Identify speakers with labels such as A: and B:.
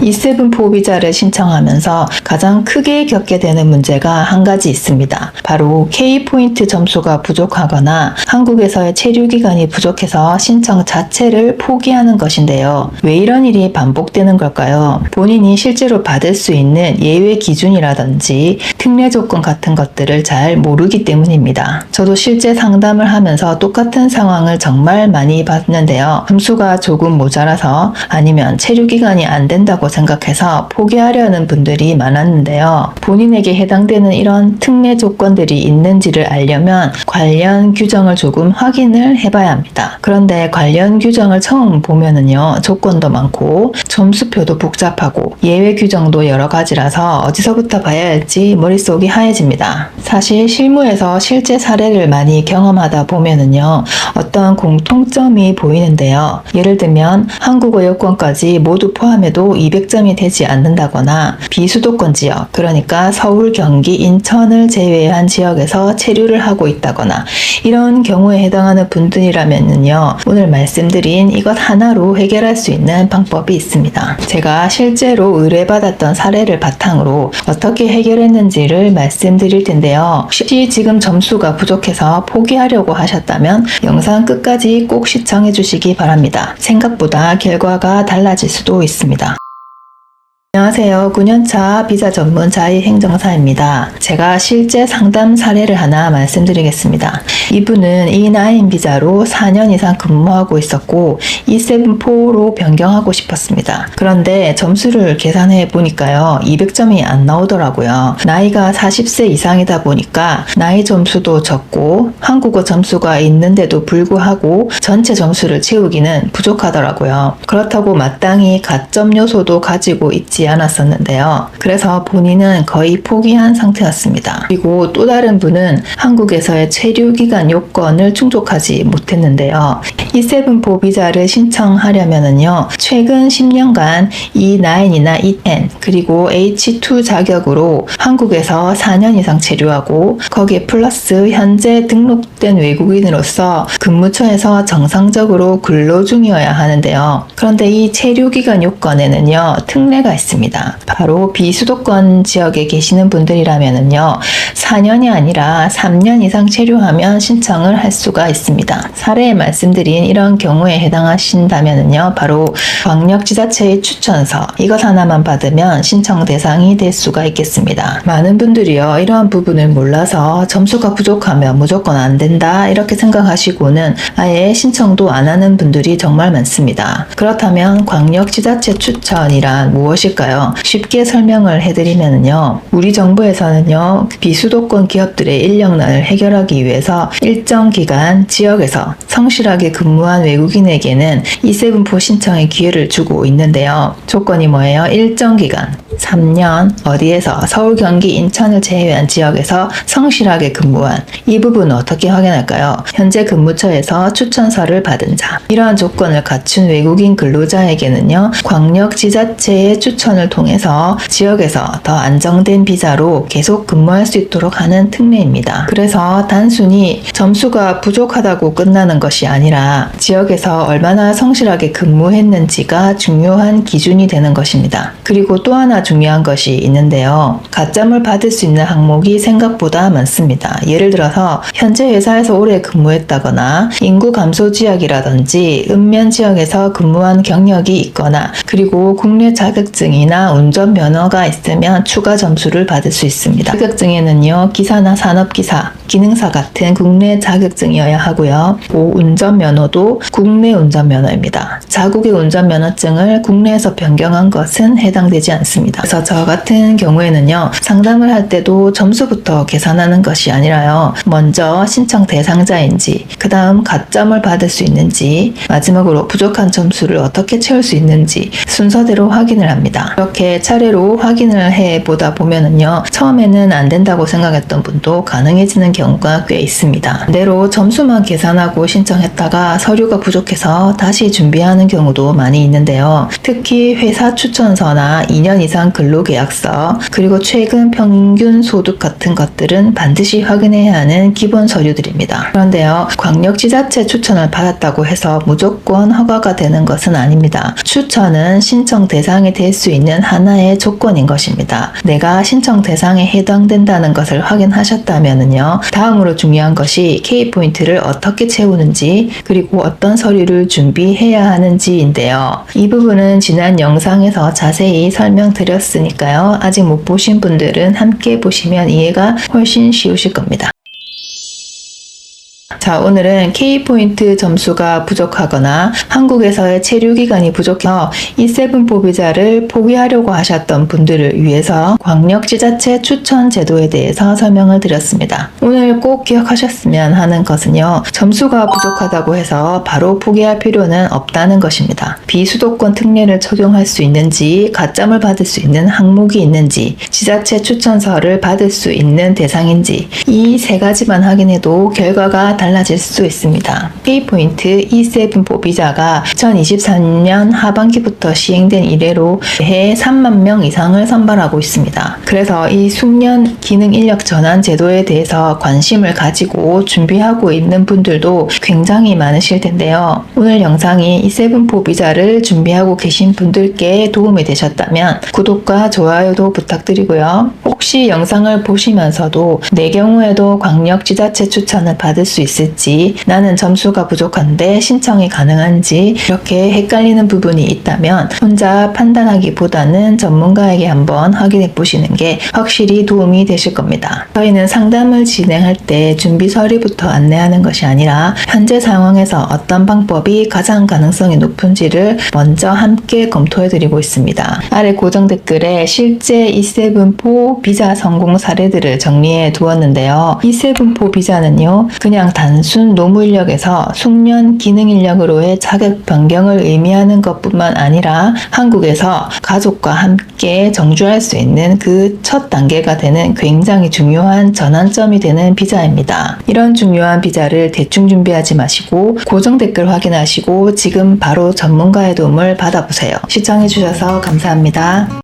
A: E7 비자를 신청하면서 가장 크게 겪게 되는 문제가 한 가지 있습니다. 바로 K포인트 점수가 부족하거나 한국에서의 체류 기간이 부족해서 신청 자체를 포기하는 것인데요. 왜 이런 일이 반복되는 걸까요? 본인이 실제로 받을 수 있는 예외 기준이라든지 특례 조건 같은 것들을 잘 모르기 때문입니다. 저도 실제 상담을 하면서 똑같은 상황을 정말 많이 봤는데요. 점수가 조금 모자라서 아니면 체류 기간이 안 된다고 생각해서 포기하려는 분들이 많았는데요. 본인에게 해당되는 이런 특례 조건들이 있는지를 알려면 관련 규정을 조금 확인을 해봐야 합니다. 그런데 관련 규정을 처음 보면은요, 조건도 많고 점수표도 복잡하고 예외 규정도 여러 가지라서 어디서부터 봐야 할지 머릿속이 하얘집니다. 사실 실무에서 실제 사례를 많이 경험하다 보면은요, 어떤 공통점이 보이는데요. 예를 들면 한국어 여권까지 모두 포함해도 200점이 되지 않는다거나 비수도권 지역, 그러니까 서울, 경기, 인천을 제외한 지역에서 체류를 하고 있다거나 이런 경우에 해당하는 분들이라면요, 오늘 말씀드린 이것 하나로 해결할 수 있는 방법이 있습니다. 제가 실제로 의뢰받았던 사례를 바탕으로 어떻게 해결했는지를 말씀드릴 텐데요. 혹시 지금 점수가 부족해서 포기하려고 하셨다면 영상 끝까지 꼭 시청해 주시기 바랍니다. 생각보다 결과가 달라질 수도 있습니다. 안녕하세요. 9년차 비자 전문 자의행정사입니다. 제가 실제 상담 사례를 하나 말씀드리겠습니다. 이분은 E9 비자로 4년 이상 근무하고 있었고 E7-4로 변경하고 싶었습니다. 그런데 점수를 계산해 보니까요, 200점이 안 나오더라고요. 나이가 40세 이상이다 보니까 나이 점수도 적고 한국어 점수가 있는데도 불구하고 전체 점수를 채우기는 부족하더라고요. 그렇다고 마땅히 가점 요소도 가지고 있지 않았었는데요. 그래서 본인은 거의 포기한 상태였습니다. 그리고 또 다른 분은 한국에서의 체류 기간 요건을 충족하지 못했는데요. E7 비자를 신청하려면은요, 최근 10년간 E9이나 E10 그리고 H2 자격으로 한국에서 4년 이상 체류하고 거기에 플러스 현재 등록된 외국인으로서 근무처에서 정상적으로 근로 중이어야 하는데요. 그런데 이 체류 기간 요건에는요, 특례가 있습니다. 바로 비수도권 지역에 계시는 분들이라면은요, 4년이 아니라 3년 이상 체류하면 신청을 할 수가 있습니다. 사례에 말씀드린 이런 경우에 해당하신다면은요, 바로 광역지자체의 추천서 이것 하나만 받으면 신청 대상이 될 수가 있겠습니다. 많은 분들이요, 이러한 부분을 몰라서 점수가 부족하면 무조건 안 된다 이렇게 생각하시고는 아예 신청도 안 하는 분들이 정말 많습니다. 그렇다면 광역지자체 추천이란 무엇일까요? 쉽게 설명을 해드리면요, 우리 정부에서는요, 비수도권 기업들의 인력난을 해결하기 위해서 일정 기간 지역에서 성실하게 근무한 외국인에게는 E7 신청의 기회를 주고 있는데요. 조건이 뭐예요? 일정 기간 3년 어디에서 서울, 경기, 인천을 제외한 지역에서 성실하게 근무한 이 부분은 어떻게 확인할까요? 현재 근무처에서 추천서를 받은 자, 이러한 조건을 갖춘 외국인 근로자에게는요, 광역지자체의 추천을 통해서 지역에서 더 안정된 비자로 계속 근무할 수 있도록 하는 특례입니다. 그래서 단순히 점수가 부족하다고 끝나는 것이 아니라 지역에서 얼마나 성실하게 근무했는지가 중요한 기준이 되는 것입니다. 그리고 또 하나 중요한 것이 있는데요. 가점을 받을 수 있는 항목이 생각보다 많습니다. 예를 들어서 현재 회사에서 오래 근무했다거나 인구 감소 지역이라든지 읍면 지역에서 근무한 경력이 있거나 그리고 국내 자격증이나 운전면허가 있으면 추가 점수를 받을 수 있습니다. 자격증에는요, 기사나 산업기사, 기능사 같은 국내 자격증이어야 하고요. 운전면허도 국내 운전면허입니다. 자국의 운전면허증을 국내에서 변경한 것은 해당되지 않습니다. 그래서 저 같은 경우에는요, 상담을 할 때도 점수부터 계산하는 것이 아니라요, 먼저 신청 대상자인지, 그 다음 가점을 받을 수 있는지, 마지막으로 부족한 점수를 어떻게 채울 수 있는지 순서대로 확인을 합니다. 이렇게 차례로 확인을 해보다 보면은요, 처음에는 안 된다고 생각했던 분도 가능해지는 경우가 꽤 있습니다. 반대로 점수만 계산하고 신청했다가 서류가 부족해서 다시 준비하는 경우도 많이 있는데요. 특히 회사 추천서나 2년 이상 관련 근로계약서, 그리고 최근 평균 소득 같은 것들은 반드시 확인해야 하는 기본 서류들입니다. 그런데요, 광역지자체 추천을 받았다고 해서 무조건 허가가 되는 것은 아닙니다. 추천은 신청 대상이 될 수 있는 하나의 조건인 것입니다. 내가 신청 대상에 해당된다는 것을 확인하셨다면요, 다음으로 중요한 것이 K포인트를 어떻게 채우는지, 그리고 어떤 서류를 준비해야 하는지인데요. 이 부분은 지난 영상에서 자세히 설명드렸으니까요. 아직 못 보신 분들은 함께 보시면 이해가 훨씬 쉬우실 겁니다. 자, 오늘은 K포인트 점수가 부족하거나 한국에서의 체류기간이 부족해서 E7포 비자를 포기하려고 하셨던 분들을 위해서 광역지자체 추천 제도에 대해서 설명을 드렸습니다. 오늘 꼭 기억하셨으면 하는 것은요, 점수가 부족하다고 해서 바로 포기할 필요는 없다는 것입니다. 비수도권 특례를 적용할 수 있는지, 가점을 받을 수 있는 항목이 있는지, 지자체 추천서를 받을 수 있는 대상인지, 이 세 가지만 확인해도 결과가 달라질 수 있습니다. K포인트 E7포 비자가 2023년 하반기부터 시행된 이래로 해 3만 명 이상을 선발하고 있습니다. 그래서 이 숙련 기능 인력 전환 제도에 대해서 관심을 가지고 준비하고 있는 분들도 굉장히 많으실 텐데요. 오늘 영상이 E7포 비자를 준비하고 계신 분들께 도움이 되셨다면 구독과 좋아요도 부탁드리고요. 혹시 영상을 보시면서도 내 경우에도 광역지자체 추천을 받을 수 있을지, 나는 점수가 부족한데 신청이 가능한지 이렇게 헷갈리는 부분이 있다면 혼자 판단하기보다는 전문가에게 한번 확인해 보시는 게 확실히 도움이 되실 겁니다. 저희는 상담을 진행할 때 준비 서류부터 안내하는 것이 아니라 현재 상황에서 어떤 방법이 가장 가능성이 높은지를 먼저 함께 검토해 드리고 있습니다. 아래 고정 댓글에 실제 E7포 비자 성공 사례들을 정리해 두었는데요. E7포 비자는요, 그냥 단순 노무 인력에서 숙련 기능 인력으로의 자격 변경을 의미하는 것뿐만 아니라 한국에서 가족과 함께 정주할 수 있는 그 첫 단계가 되는 굉장히 중요한 전환점이 되는 비자입니다. 이런 중요한 비자를 대충 준비하지 마시고 고정 댓글 확인하시고 지금 바로 전문가의 도움을 받아보세요. 시청해 주셔서 감사합니다.